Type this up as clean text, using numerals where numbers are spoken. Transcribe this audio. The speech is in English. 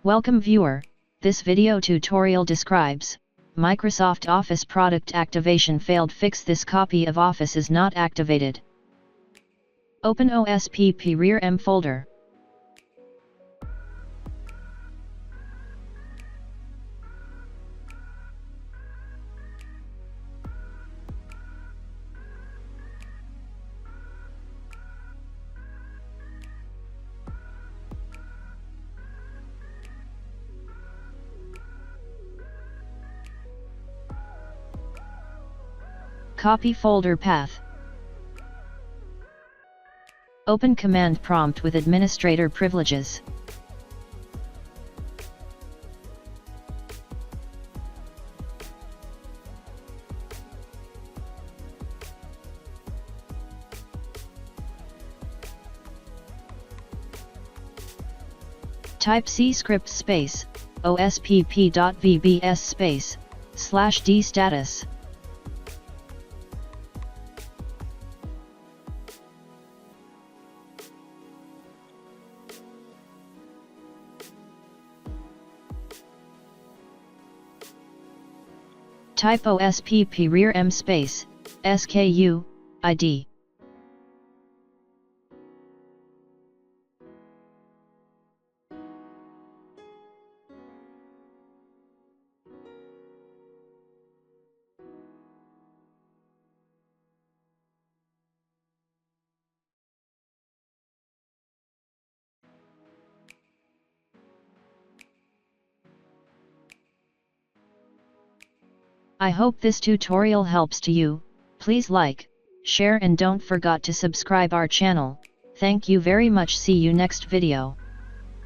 Welcome viewer, this video tutorial describes Microsoft Office product activation failed. Fix this. Copy of Office is not activated. Open OSPP Rearm folder. Copy folder path. Open command prompt with administrator privileges. Type C script space ospp.vbs space /d status. Type OSPP Rearm space SKU ID. I hope this tutorial helps to you. Please like, share and don't forget to subscribe our channel. Thank you very much. See you next video.